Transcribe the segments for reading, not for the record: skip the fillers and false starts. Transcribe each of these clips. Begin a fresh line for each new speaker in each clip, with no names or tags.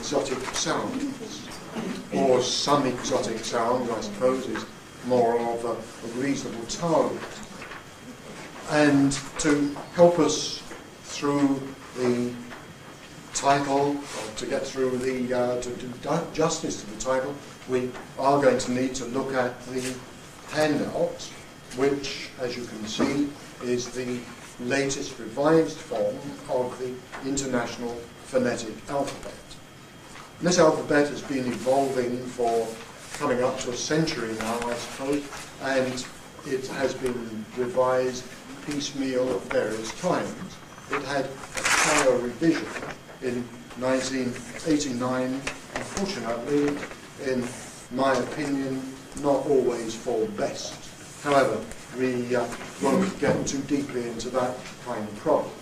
exotic sounds, or some exotic sounds, I suppose, is more of a reasonable target. And to help us through the title, or to get through the, to do justice to the title, we are going to need to look at the handout, which, as you can see, is the latest revised form of the International Phonetic Alphabet. And this alphabet has been evolving for coming up to a century now, I suppose, and it has been revised piecemeal at various times. It had a thorough revision in 1989, unfortunately, in my opinion, not always for the best. However, we won't get too deeply into that kind of problem.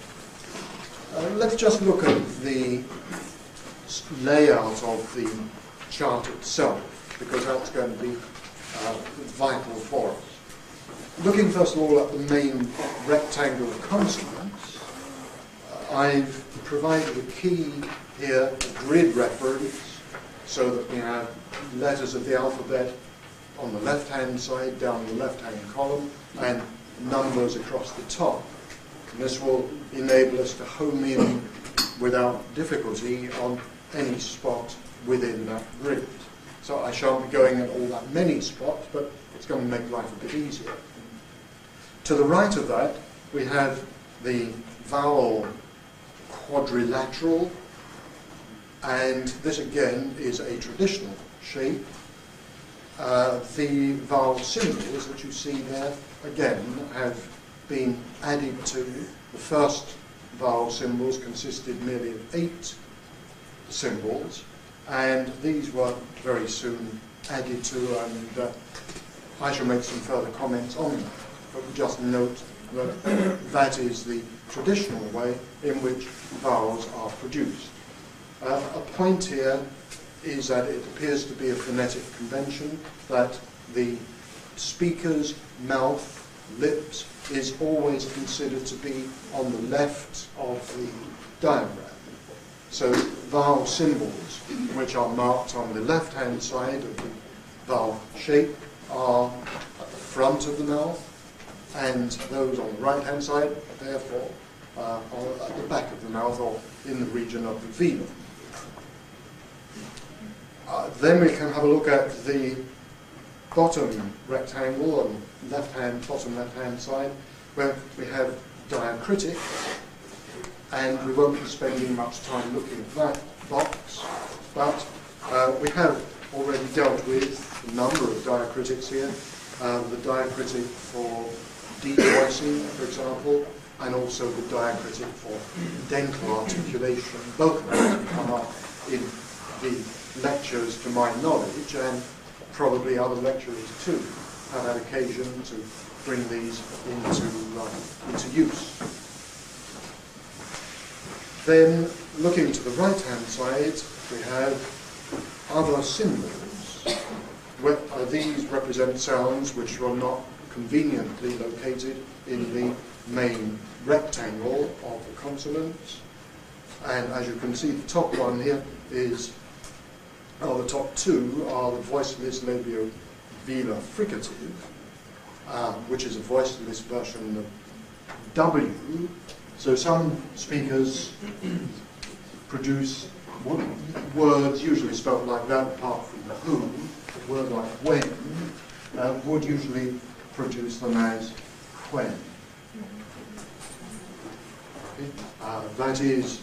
Let's just look at the layout of the chart itself, because that's going to be vital for us. Looking first of all at the main rectangle of consonants, I've provided a key here, a grid reference, so that we have letters of the alphabet on the left-hand side, down the left-hand column, and numbers across the top. And this will enable us to home in without difficulty on any spot within that grid. So I shan't be going at all that many spots, but it's going to make life a bit easier. To the right of that, we have the vowel quadrilateral, and this again is a traditional shape. The vowel symbols that you see there, again, have been added to. The first vowel symbols consisted merely of 8 symbols, and these were very soon added to, and I shall make some further comments on that. But just note that that is the traditional way in which vowels are produced. A point here is that it appears to be a phonetic convention that the speaker's mouth, lips, is always considered to be on the left of the diagram. So vowel symbols, which are marked on the left-hand side of the vowel shape, are at the front of the mouth, and those on the right-hand side, therefore, are at the back of the mouth or in the region of the velum. Then we can have a look at the bottom rectangle on the bottom left-hand side, where we have diacritics, and we won't be spending much time looking at that box, but we have already dealt with a number of diacritics here. The diacritic for deep voicing, for example, and also the diacritic for dental articulation. Both of those come up in the lectures, to my knowledge, and probably other lecturers too have had occasion to bring these into use. Then, looking to the right-hand side, we have other symbols. These represent sounds which are not conveniently located in the main rectangle of the consonants. And as you can see, the top one here is, the top two are the voiceless labio-velar fricative, which is a voiceless version of W. So some speakers produce words usually spelled like that, apart from the who. A word like when would usually produce them as when. Okay. That is,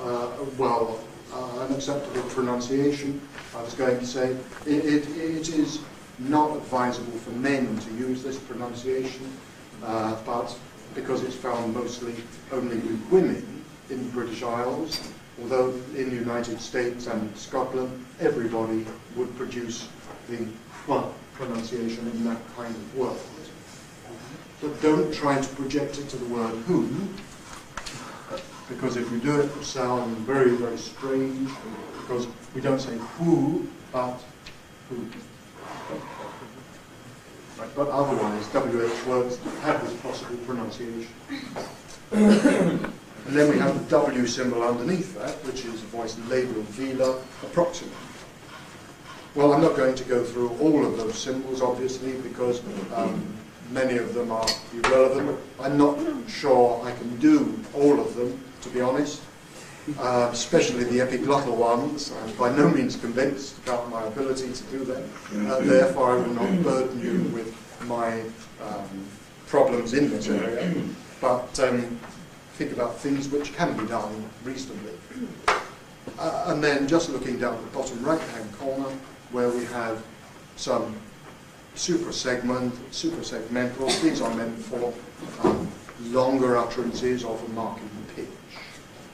an acceptable pronunciation. I was going to say it is not advisable for men to use this pronunciation, but because it's found mostly only with women in the British Isles, although in the United States and Scotland everybody would produce the pronunciation in that kind of word. But don't try to project it to the word who, because if we do it, it will sound very, very strange, because we don't say who, but who. Right, but otherwise, WH words have this possible pronunciation. And then we have the W symbol underneath that, which is a voice label velar approximant. Well, I'm not going to go through all of those symbols, obviously, because many of them are irrelevant. I'm not sure I can do all of them, to be honest, especially the epiglottal ones. I'm by no means convinced about my ability to do that. Therefore, I will not burden you with my problems in this area, but think about things which can be done reasonably. And then just looking down the bottom right-hand corner, where we have some suprasegmental. These are meant for longer utterances, often marking pitch,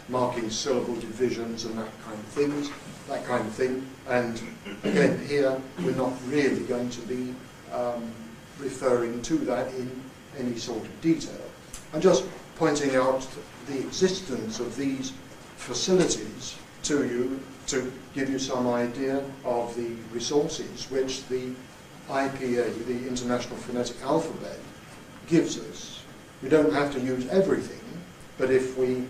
marking syllable divisions and that kind of thing. And again, here we're not really going to be referring to that in any sort of detail. I'm just pointing out the existence of these facilities to you to give you some idea of the resources which the IPA, the International Phonetic Alphabet, gives us. We don't have to use everything, but if we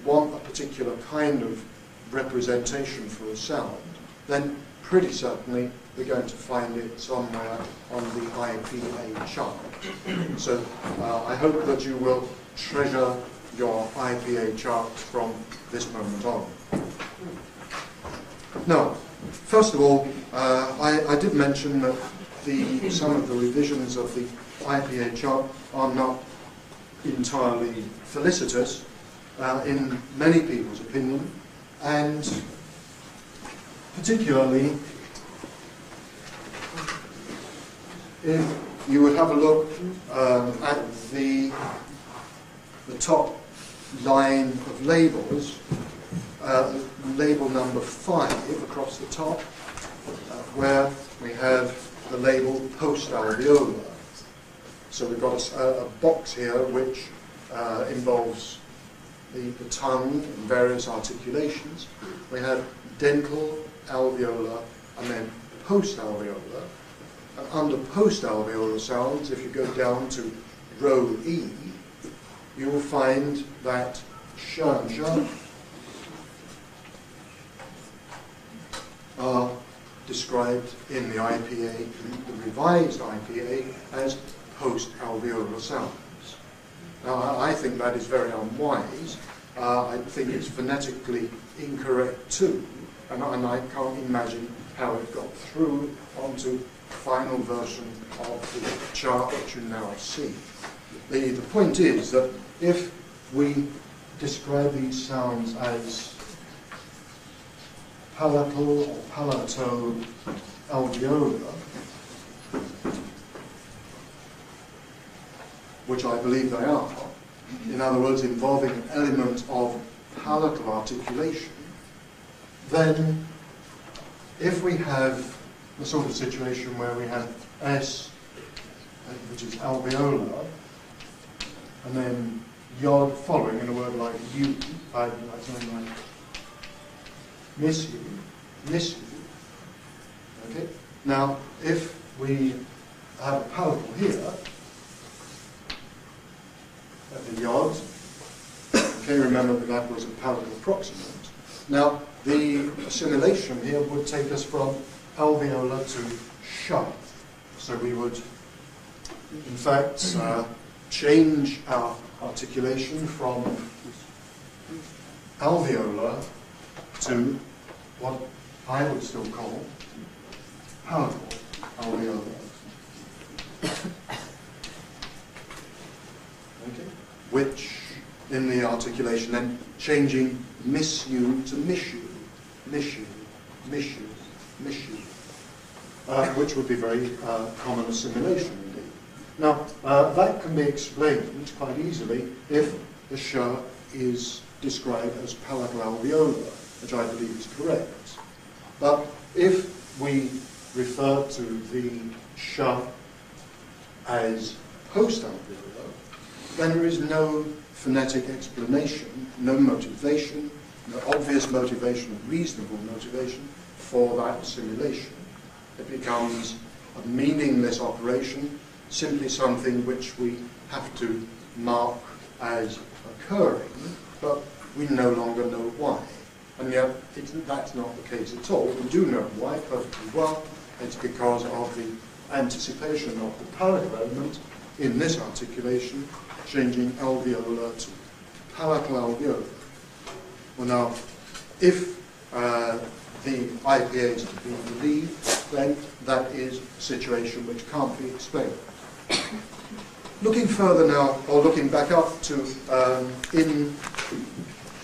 want a particular kind of representation for a sound, then pretty certainly we're going to find it somewhere on the IPA chart. So I hope that you will treasure your IPA charts from this moment on. Now, first of all, I did mention that some of the revisions of the IPA chart are not entirely felicitous in many people's opinion, and particularly if you would have a look at the top line of labels, label number 5 across the top, where we have the label post-alveolar. So we've got a box here which involves the tongue and various articulations. We have dental, alveolar, and then post-alveolar. And under post-alveolar sounds, if you go down to row E, you will find that sh and j are described in the IPA, the revised IPA, as post-alveolar sounds. Now, I think that is very unwise. I think it's phonetically incorrect too, and I can't imagine how it got through onto the final version of the chart that you now see. The point is that if we describe these sounds as palatal or palato-alveolar, which I believe they are, in other words, involving an element of palatal articulation, then if we have the sort of situation where we have S, which is alveolar, and then yod following in a word like you, like something like miss you, okay? Now, if we have a palatal here, at the yod, okay, remember that that was a palatal approximant. Now, the assimilation here would take us from alveolar to sh. So we would, in fact, change our articulation from alveolar to what I would still call palatal alveolar. Okay. Which, in the articulation, then changing miss you to miss you, miss you, miss you, miss you, which would be very common assimilation indeed. Now, that can be explained quite easily if the sh is described as palatal alveolar, which I believe is correct. But if we refer to the sh as post-alveolar, then there is no phonetic explanation, no motivation, no obvious motivation, reasonable motivation for that assimilation. It becomes a meaningless operation, simply something which we have to mark as occurring, but we no longer know why. And yet, that's not the case at all. We do know why perfectly well. It's because of the anticipation of the palatal element in this articulation, changing alveolar to palatal alveolar. Well, now, if the IPA is to be believed, then that is a situation which can't be explained. Looking further now, or looking back up to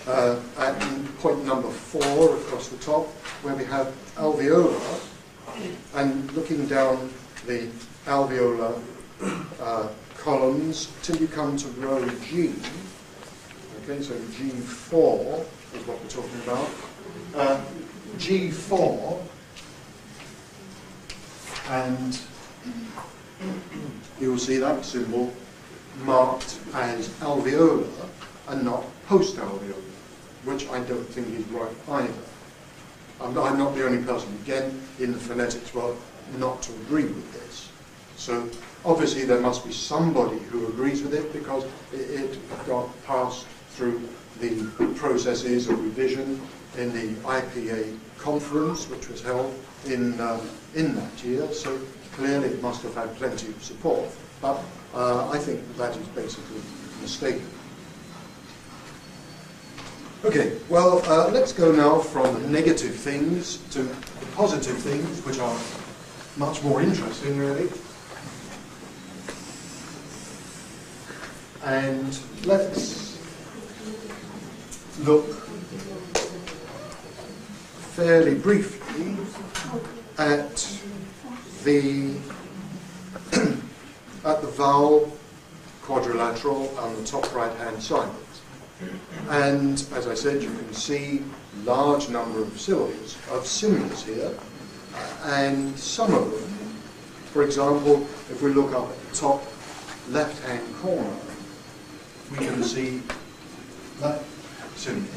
at point number 4 across the top, where we have alveolar, and looking down the alveolar columns till you come to row G. Okay, so G4 is what we're talking about. G4, and you will see that symbol marked as alveolar and not post-alveolar, which I don't think is right either. I'm not the only person, again, in the phonetics world not to agree with this. So obviously there must be somebody who agrees with it, because it got passed through the processes of revision in the IPA conference, which was held in that year. So clearly it must have had plenty of support. But I think that is basically mistaken. Okay, well, let's go now from the negative things to the positive things, which are much more interesting, really. And let's look fairly briefly at the vowel quadrilateral on the top right-hand side. And as I said, you can see large number of symbols here, and some of them, for example, if we look up at the top left-hand corner, we can see that symbol.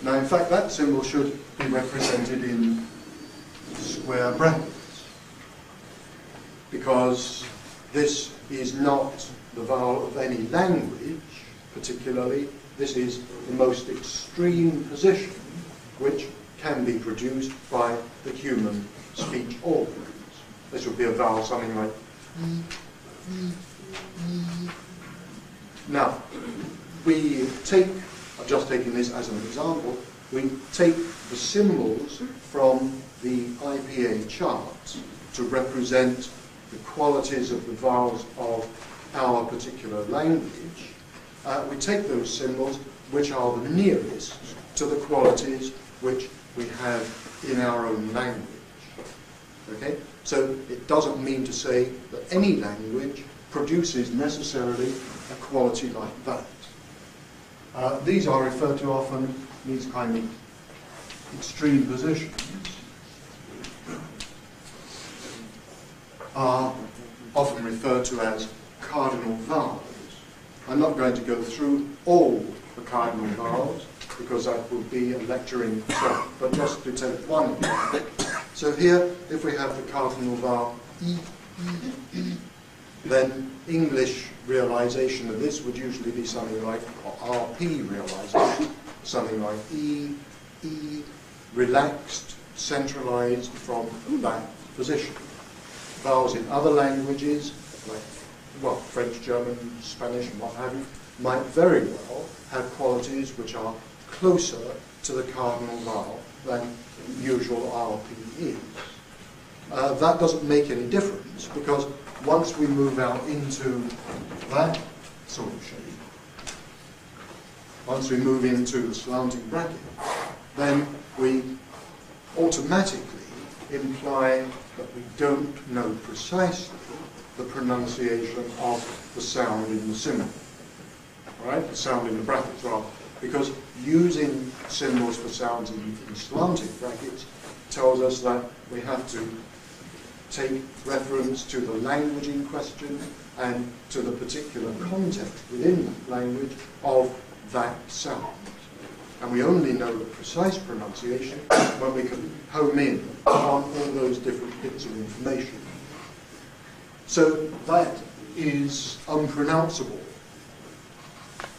Now, in fact, that symbol should be represented in square brackets, because this is not the vowel of any language, particularly. This is the most extreme position which can be produced by the human speech organs. This would be a vowel something like Now, we take, I'm just taking this as an example, we take the symbols from the IPA chart to represent the qualities of the vowels of our particular language. We take those symbols which are the nearest to the qualities which we have in our own language. Okay? So it doesn't mean to say that any language produces necessarily a quality like that. These are referred to often, these kind of extreme positions are often referred to as cardinal vowels. I'm not going to go through all the cardinal vowels, because that would be a lecture in itself, but just to take one example. So here, if we have the cardinal vowel E, then English realization of this would usually be something like, or RP realization, something like E, E, relaxed, centralized from that position. Vowels in other languages, like, well, French, German, Spanish, and what have you, might very well have qualities which are closer to the cardinal vowel than usual RP is. That doesn't make any difference, because once we move out into that sort of shape, once we move into the slanting bracket, then we automatically imply that we don't know precisely the pronunciation of the sound in the symbol. Right? The sound in the brackets, rather. Because using symbols for sounds in slanting brackets tells us that we have to take reference to the language in question and to the particular context within that language of that sound. And we only know the precise pronunciation when we can home in on all those different bits of information. So that is unpronounceable.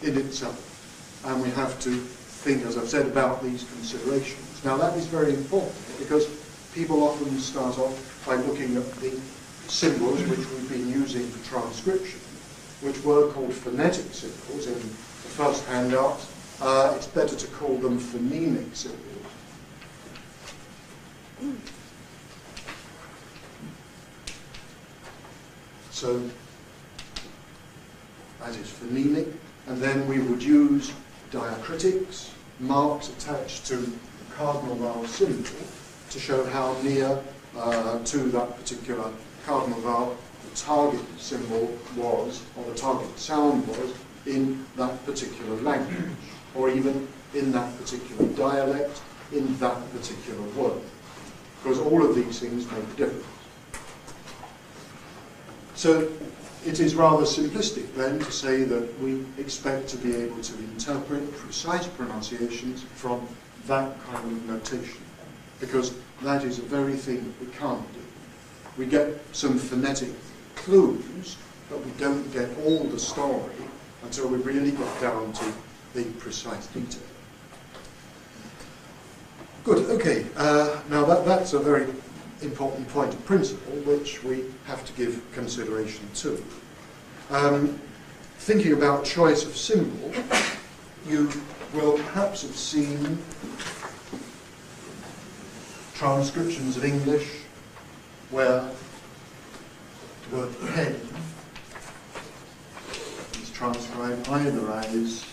in itself. And we have to think, as I've said, about these considerations. Now that is very important because people often start off by looking at the symbols which we've been using for transcription, which were called phonetic symbols in the first handout. It's better to call them phonemic symbols. So that is phonemic, and then we would use diacritics, marks attached to the cardinal vowel symbol to show how near to that particular cardinal vowel the target symbol was, or the target sound was, in that particular language, or even in that particular dialect, in that particular word. Because all of these things make a difference. So it is rather simplistic then to say that we expect to be able to interpret precise pronunciations from that kind of notation, because that is a very thing that we can't do. We get some phonetic clues, but we don't get all the story until we really get down to the precise detail. Good, okay. Now that's a very important point of principle which we have to give consideration to. Thinking about choice of symbol, you will perhaps have seen transcriptions of English where the word pen is transcribed either as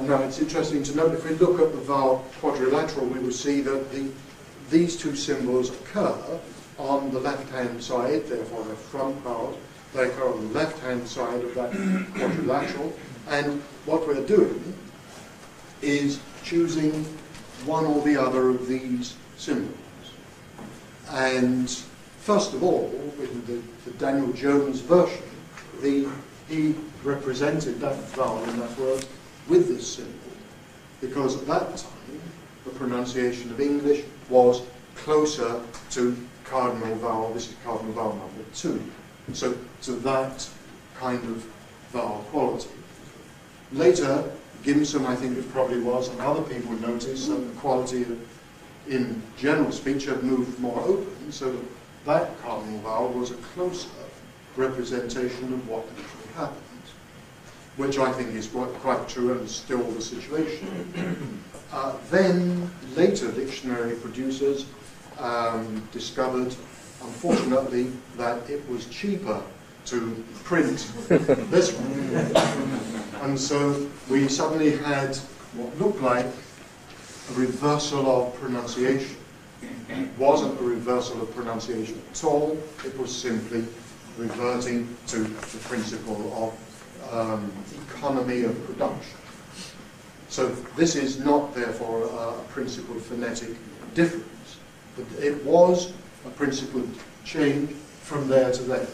now it's interesting to note, if we look at the vowel quadrilateral, we will see that these two symbols occur on the left-hand side, therefore the front vowels. They occur on the left-hand side of that quadrilateral, and what we're doing is choosing one or the other of these symbols. And first of all, in the Daniel Jones version, he represented that vowel in that word with this symbol, because at that time the pronunciation of English was closer to cardinal vowel, this is cardinal vowel number 2, so to that kind of vowel quality. Later, Gimson, I think it probably was, and other people noticed that the quality in general speech had moved more open, so that cardinal vowel was a closer representation of what actually happened, which I think is quite true and is still the situation. Then later dictionary producers discovered, unfortunately, that it was cheaper to print this one. And so we suddenly had what looked like a reversal of pronunciation. It wasn't a reversal of pronunciation at all, it was simply reverting to the principle of economy of production. So this is not, therefore, a principal phonetic difference, but it was a principal change from there to there,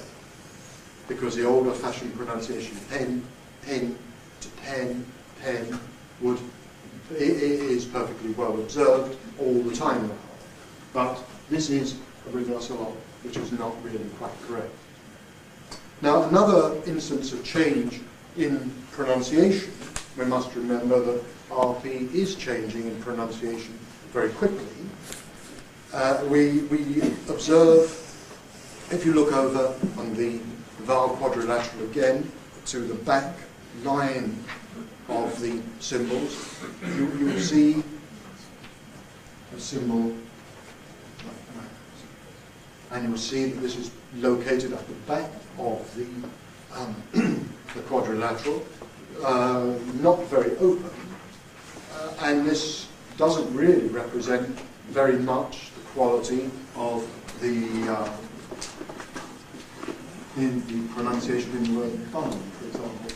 because the older-fashioned pronunciation, pen, pen, to pen, pen, is perfectly well observed all the time now. But this is a reversal of, which is not really quite correct. Now, another instance of change in pronunciation, we must remember that RP is changing in pronunciation very quickly. We observe, if you look over on the vowel quadrilateral again, to the back line of the symbols, you will see a symbol, and you will see that this is located at the back of the quadrilateral, not very open, and this doesn't really represent very much the quality of the in the pronunciation in the word bun, for example.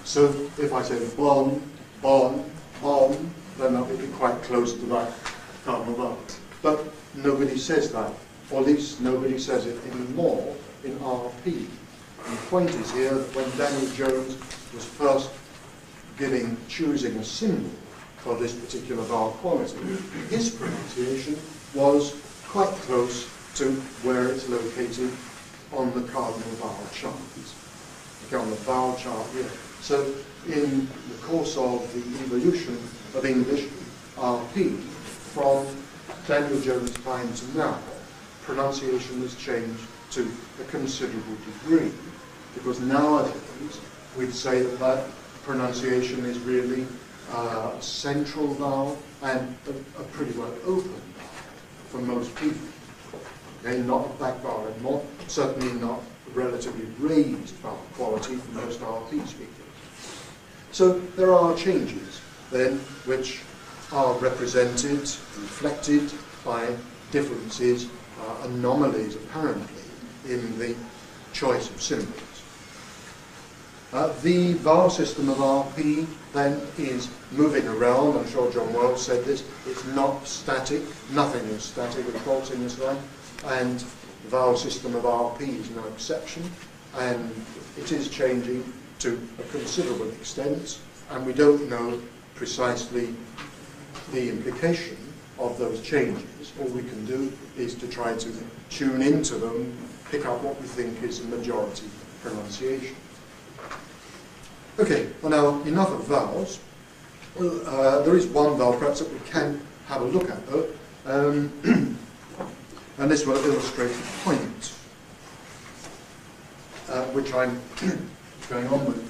So if I say bon, bon, bon, then that would be quite close to that cardinal vowel. But nobody says that, or at least nobody says it anymore in RP. And the point is here that when Daniel Jones was first choosing a symbol for this particular vowel quality, his pronunciation was quite close to where it's located on the cardinal vowel chart. Okay, on the vowel chart here. So in the course of the evolution of English RP, from Daniel Jones' time to now, pronunciation has changed to a considerable degree, because nowadays we'd say that that pronunciation is really a central vowel and a pretty well open vowel for most people. Okay, not a back vowel anymore, certainly not a relatively raised vowel quality for most RP speakers. So there are changes then which are represented, reflected by differences, anomalies apparently, in the choice of symbols. The vowel system of RP then is moving around. I'm sure John Wells said this. It's not static. Nothing is static, of course, in this life. And the vowel system of RP is no exception. And it is changing to a considerable extent. And we don't know precisely the implication of those changes. All we can do is to try to tune into them, pick up what we think is a majority pronunciation. Okay, well now, enough of vowels. There is one vowel perhaps that we can have a look at though, and this will illustrate the point which I'm going on with.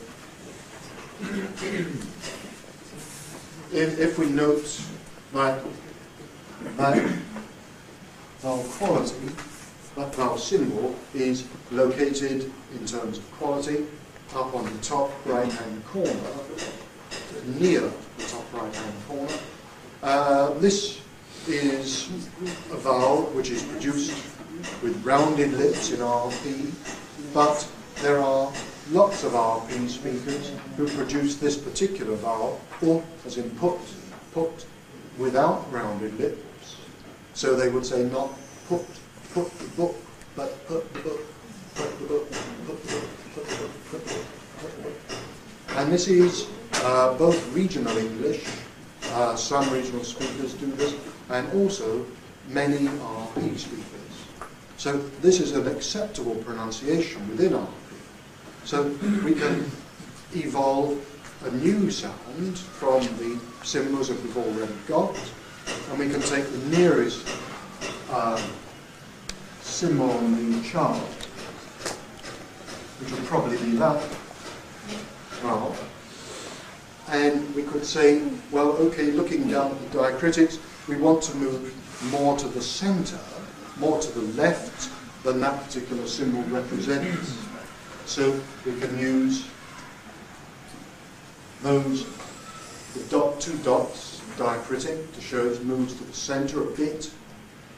If we note that vowel quality, that vowel symbol is located in terms of quality up on the top right-hand corner, near the top right-hand corner. This is a vowel which is produced with rounded lips in RP, but there are lots of RP speakers who produce this particular vowel, or as in put without rounded lips. So they would say not put the book, but put the book, put the book, put the book, put the book, put the book, put the book. And this is both regional English, some regional speakers do this, and also many RP speakers. So this is an acceptable pronunciation within RP. So we can evolve a new sound from the symbols that we've already got, and we can take the nearest symbol on the chart, which will probably be that vowel, and we could say, well, okay, looking down at the diacritics, we want to move more to the centre, more to the left than that particular symbol represents. So we can use those, the two dots diacritic to show it moves to the centre a bit,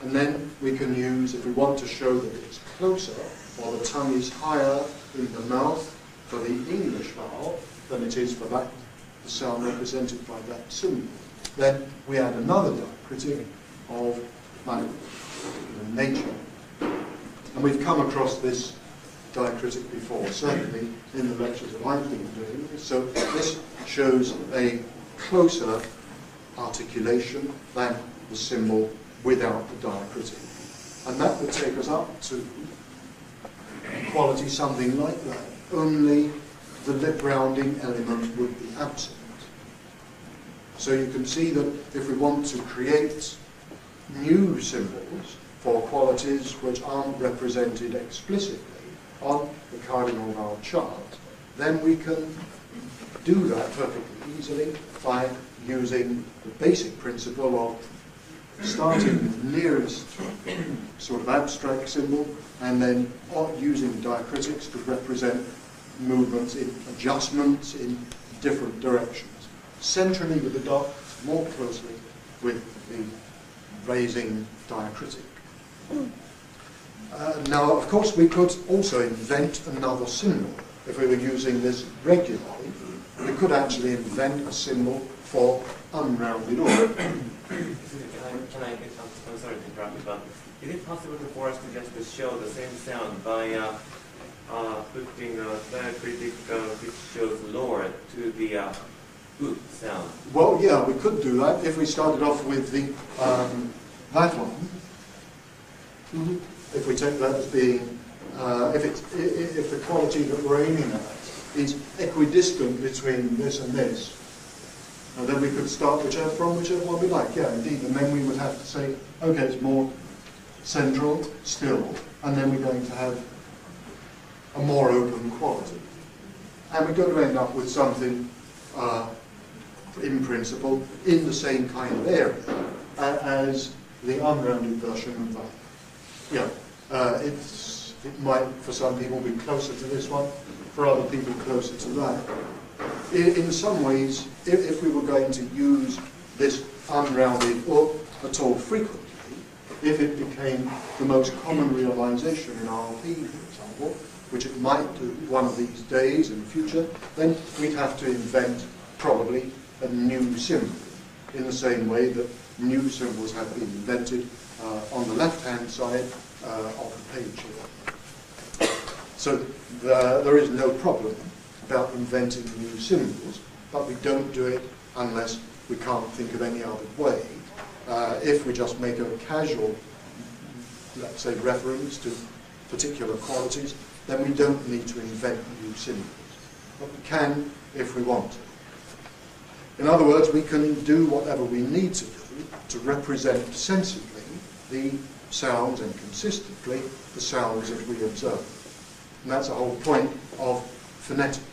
and then we can use, if we want to show that it's closer, or the tongue is higher in the mouth for the English vowel than it is for that, the sound represented by that symbol, then we add another diacritic of that nature. And we've come across this diacritic before, certainly in the lectures that I've been doing. So this shows a closer articulation than the symbol without the diacritic. And that would take us up to quality something like that. Only the lip rounding element would be absent. So you can see that if we want to create new symbols for qualities which aren't represented explicitly on the cardinal vowel chart, then we can do that perfectly easily by using the basic principle of starting with the nearest sort of abstract symbol and then using diacritics to represent movements in adjustments in different directions. Centrally with the dot, more closely with the raising diacritic. Now, of course, we could also invent another symbol. If we were using this regularly, we could actually invent a symbol for unrounded or.
I'm sorry to interrupt, but is it possible for us to just show the same sound by putting a diacritic which shows lower to the good sound.
Well, yeah, we could do that if we started off with the that one. If we take that as being, if the quality that we're aiming at is equidistant between this and this, and then we could start from whichever one we like. Yeah, indeed. And then we would have to say, okay, it's more central still, and then we're going to have a more open quality. And we're going to end up with something, in principle, in the same kind of area as the unrounded version of that. Yeah, it might, for some people, be closer to this one, for other people, closer to that. In some ways, if we were going to use this unrounded or at all frequently, if it became the most common realization in RP, for example, which it might do one of these days in the future, then we'd have to invent probably a new symbol, in the same way that new symbols have been invented on the left-hand side of the page here. So there is no problem about inventing new symbols, but we don't do it unless we can't think of any other way. If we just make a casual, let's say, reference to particular qualities, then we don't need to invent new symbols. But we can if we want to. In other words, we can do whatever we need to do to represent sensibly the sounds and consistently the sounds that we observe. And that's the whole point of phonetics.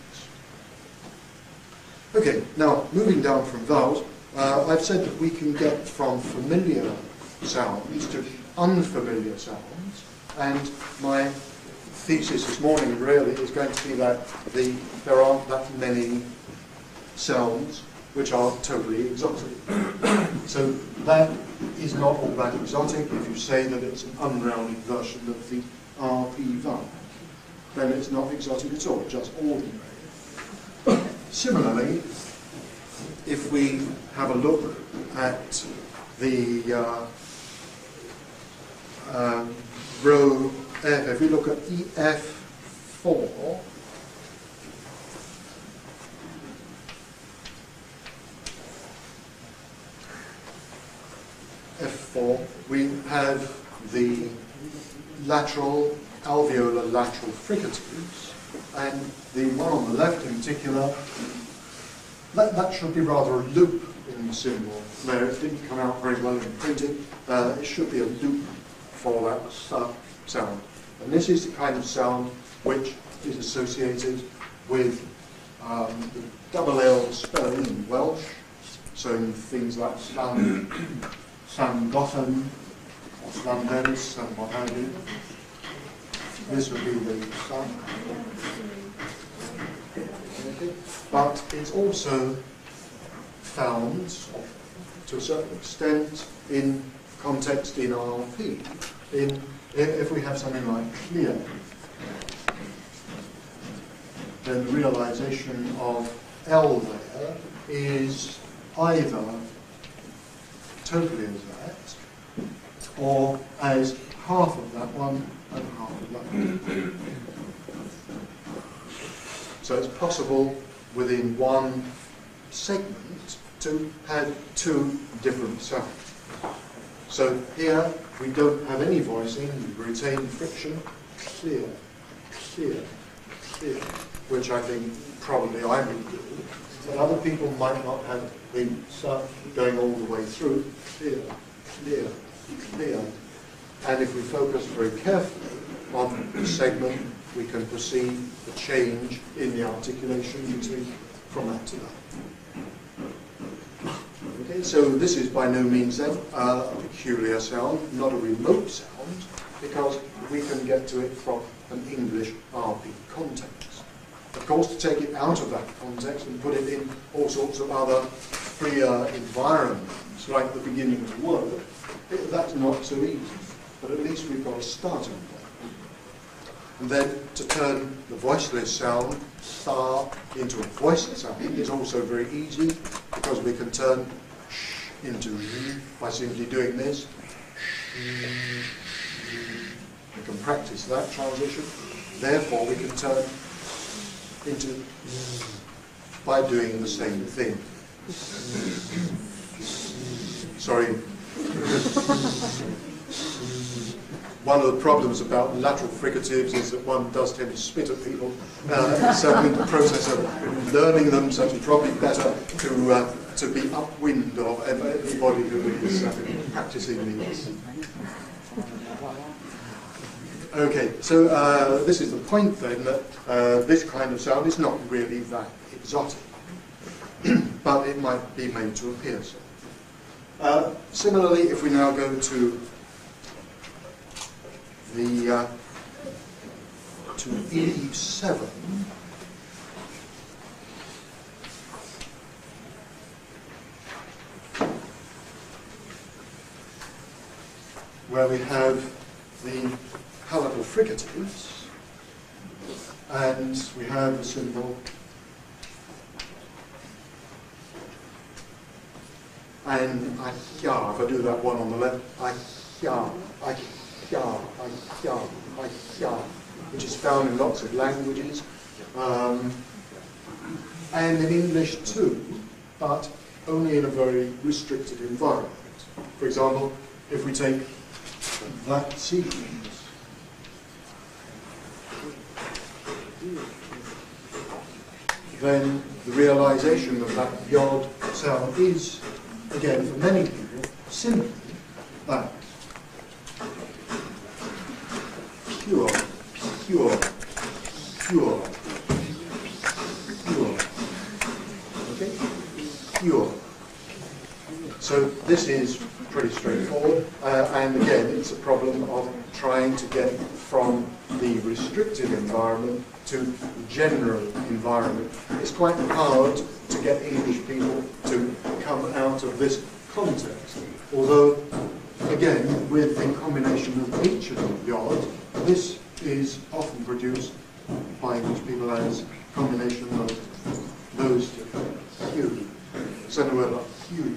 Okay, now moving down from those, I've said that we can get from familiar sounds to unfamiliar sounds, and my thesis this morning really is going to be that there aren't that many sounds which are totally exotic. So that is not all that exotic if you say that it's an unrounded version of the RP vowel. Then it's not exotic at all, just ordinary. Similarly, if we have a look at the row F, if we look at EF4, F4, we have the lateral, alveolar lateral fricatives, and the one on the left in particular, that should be rather a loop in the symbol. There, it didn't come out very well in printing. It should be a loop for that sound. And this is the kind of sound which is associated with the double L spelling in Welsh, so in things like Llangollen, or Llanberis, and what have you. This would be the sun. But it's also found, to a certain extent, in context in RP. If we have something like clear, then the realization of L there is either totally as that, or as half of that one and half of that one. So it's possible within one segment to have two different sounds. So here we don't have any voicing, we retain friction, clear, clear, clear, which I think probably I would do. But other people might not have the sound going all the way through, clear, clear, clear. And if we focus very carefully on the segment, we can perceive the change in the articulation from that to that. Okay, so this is by no means then a peculiar sound, not a remote sound, because we can get to it from an English RP context. Of course, to take it out of that context and put it in all sorts of other freer environments, like the beginning of the word, that's not so easy. But at least we've got a starting point. And then to turn the voiceless sound, star, into a voiced sound is also very easy, because we can turn sh into z by simply doing this. We can practice that transition. Therefore, we can turn into z by doing the same thing. Sorry. One of the problems about lateral fricatives is that one does tend to spit at people. So in the process of learning them, so it's probably better to be upwind of everybody who is practicing these. Okay, so this is the point then that this kind of sound is not really that exotic, but it might be made to appear so. Similarly, if we now go to the to E7, where we have the palatal fricatives, and we have a symbol and if I do that one on the left, which is found in lots of languages, and in English too, but only in a very restricted environment. For example, if we take that sequence, then the realization of that yod sound is, again, for many people, simply that. Pure. Okay? Pure. So this is pretty straightforward, and again, it's a problem of trying to get from the restricted environment to the general environment. It's quite hard to get English people to come out of this context, although, again, with the combination of features of yod, this is often produced by English people as a combination of those two. Hue. So in a word like hue.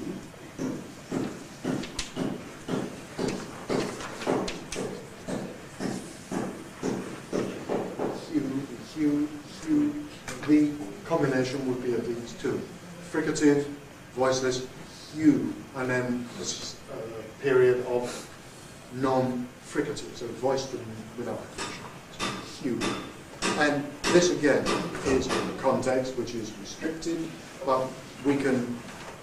The combination would be of these two. Fricative, voiceless, hue, and then a period of non-fricative, so voiced and without friction. So hue. And this again is a context which is restricted, but we can,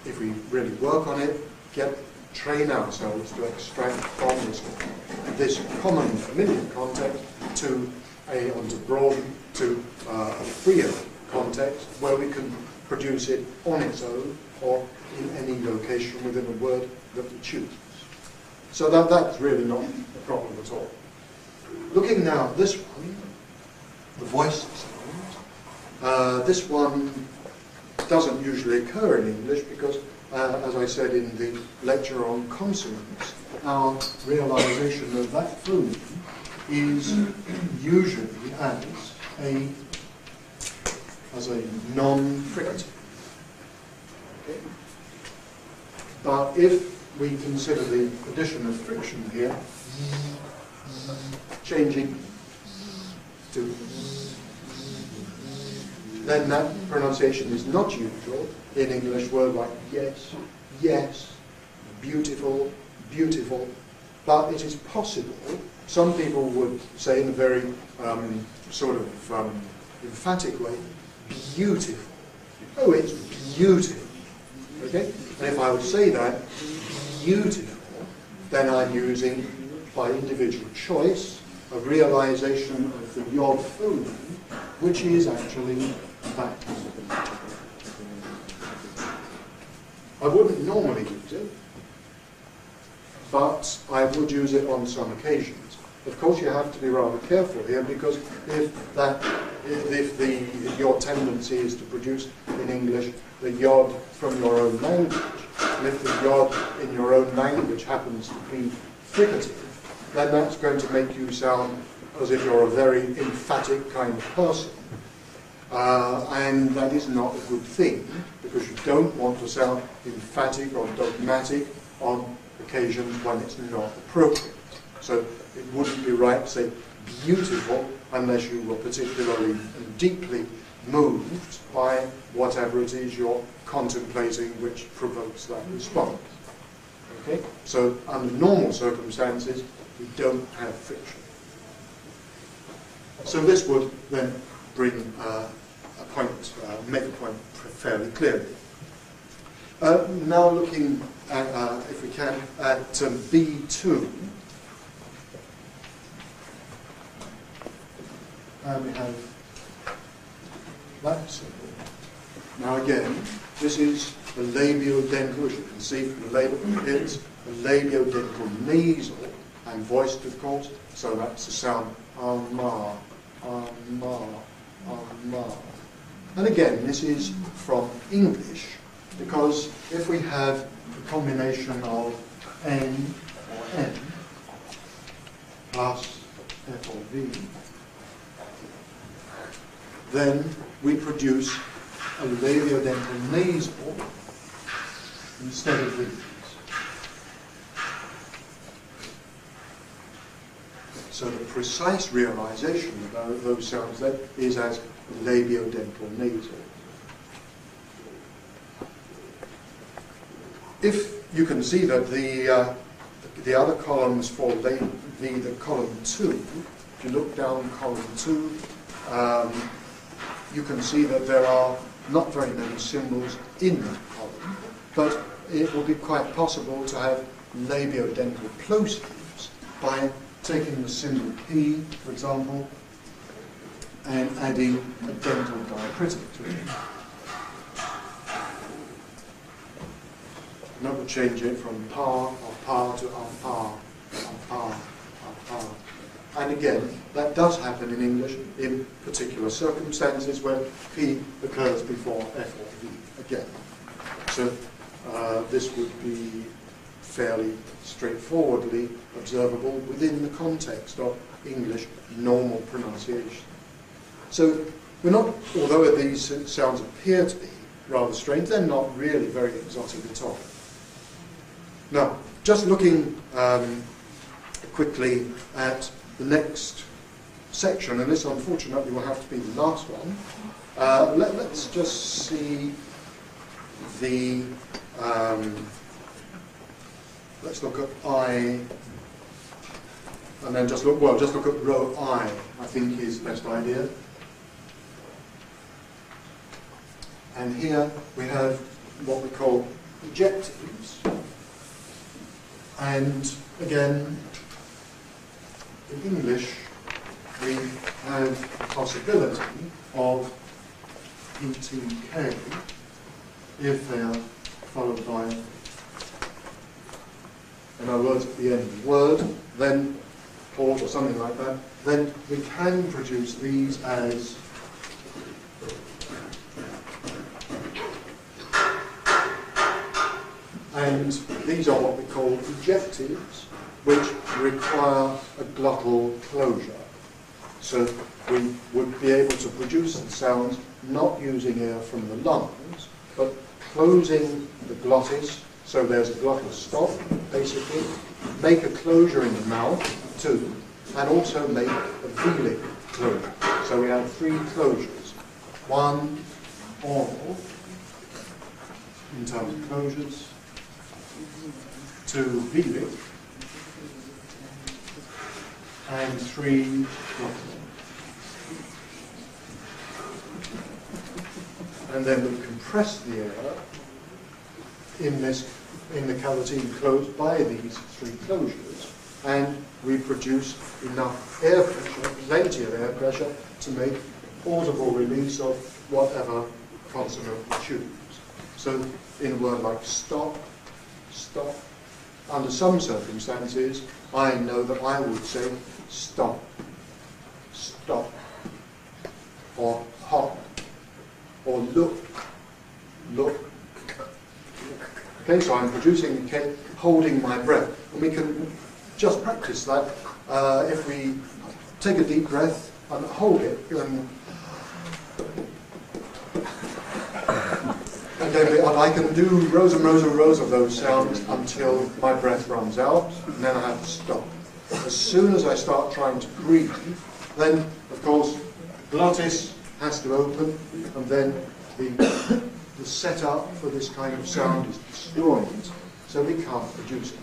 if we really work on it, train ourselves to extract from this common familiar context to broaden to a freer context where we can produce it on its own or in any location within a word that we choose. So that's really not a problem at all. Looking now at this one, the voice sound, this one doesn't usually occur in English because, as I said in the lecture on consonants, our realization of that phoneme is usually as a non-fricative. Okay? But if we consider the addition of friction here, changing to, then that pronunciation is not usual in English words like yes, yes, beautiful, beautiful, but it is possible. Some people would say in a very emphatic way, beautiful. Oh, it's beautiful. Okay? And if I would say that, beautiful, then I'm using, by individual choice, a realization of the yod phoneme, which is actually that. I wouldn't normally use it, but I would use it on some occasions. Of course, you have to be rather careful here, because if your tendency is to produce in English the yod from your own language, and if the yod in your own language happens to be fricative, then that's going to make you sound as if you're a very emphatic kind of person. And that is not a good thing, because you don't want to sound emphatic or dogmatic on occasions when it's not appropriate. So it wouldn't be right to say beautiful unless you were particularly and deeply moved by whatever it is you're contemplating which provokes that response. Okay? So under normal circumstances, we don't have friction. So this would then bring make a point fairly clearly. Now looking at, if we can, at B2. And we have that symbol. Now again, this is the labiodental, as you can see from the label, it's the labiodental nasal and voiced, of course, so that's the sound ma, ma, ma. And again, this is from English, because if we have a combination of N or N plus F or V, then we produce a labiodental nasal instead of these. So the precise realization of those sounds then is as labiodental nasal. If you can see that the other columns for the column 2, if you look down column 2, you can see that there are not very many symbols in that column, but it will be quite possible to have labiodental plosives by taking the symbol P, for example, and adding a dental diacritic to it. And that will change it from pa to pa. And again, that does happen in English in particular circumstances when P occurs before F or V again. So this would be fairly straightforwardly observable within the context of English normal pronunciation. So we're not, although these sounds appear to be rather strange, they're not really very exotic at all. Now, just looking quickly at the next section, and this unfortunately will have to be the last one. Let's just see the, let's look at I, and then just look at row I think is the best idea. And here we have what we call ejectives. And again, in English, we have the possibility of ETK if they are followed by, in other words, at the end of the word, then port or something like that, then we can produce these as and these are what we call ejectives, which require a glottal closure. So we would be able to produce the sounds not using air from the lungs, but closing the glottis, so there's a glottal stop, basically, make a closure in the mouth, too, and also make a velar closure. So we have 3 closures. 1 oral, in terms of closures, 2 velar, and 3 glottal. And then we compress the air in the cavity enclosed by these 3 closures, and we produce enough air pressure, plenty of air pressure, to make audible release of whatever consonant we choose. So in a word like stop, stop, under some circumstances, I know that I would say stop, stop, or hop, or look, look. Okay, so I'm producing the K, holding my breath. And we can just practice that if we take a deep breath and hold it, and then I can do rows and rows and rows of those sounds until my breath runs out, and then I have to stop. As soon as I start trying to breathe, then, of course, glottis has to open, and then the setup for this kind of sound is destroyed, so we can't produce it.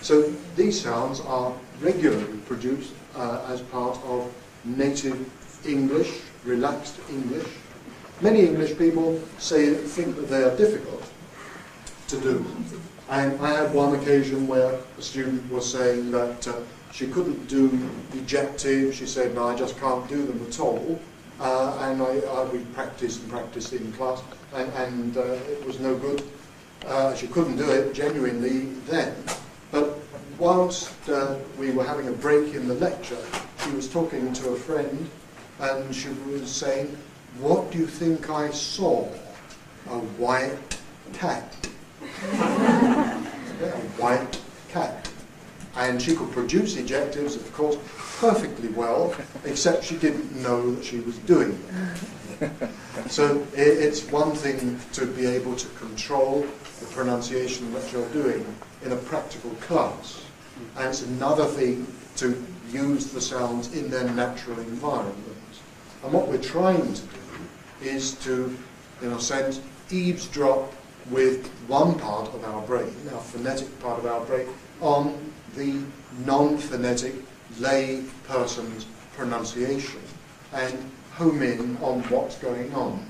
So these sounds are regularly produced as part of native English, relaxed English. Many English people think that they are difficult to do. And I had one occasion where a student was saying that she couldn't do ejectives. She said, no, I just can't do them at all. And we practiced and practiced in class, and it was no good. She couldn't do it genuinely then. But whilst we were having a break in the lecture, she was talking to a friend, and she was saying, what do you think I saw? A white cat. A white cat. And she could produce ejectives, of course, perfectly well, except she didn't know that she was doing it. So it's one thing to be able to control the pronunciation that you're doing in a practical class, and it's another thing to use the sounds in their natural environment. And what we're trying to do is to, in a sense, eavesdrop with one part of our brain, our phonetic part of our brain, on the non-phonetic lay person's pronunciation and home in on what's going on.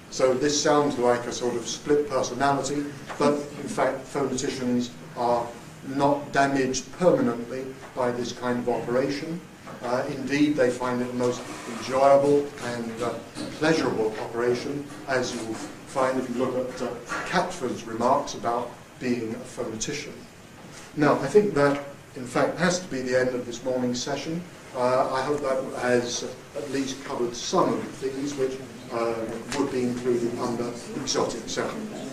So this sounds like a sort of split personality, but in fact phoneticians are not damaged permanently by this kind of operation. Indeed, they find it the most enjoyable and pleasurable operation, as you will find if you look at Catford's remarks about being a phonetician. Now, I think that, in fact, has to be the end of this morning's session. I hope that has at least covered some of the things which would be included under exotic sounds.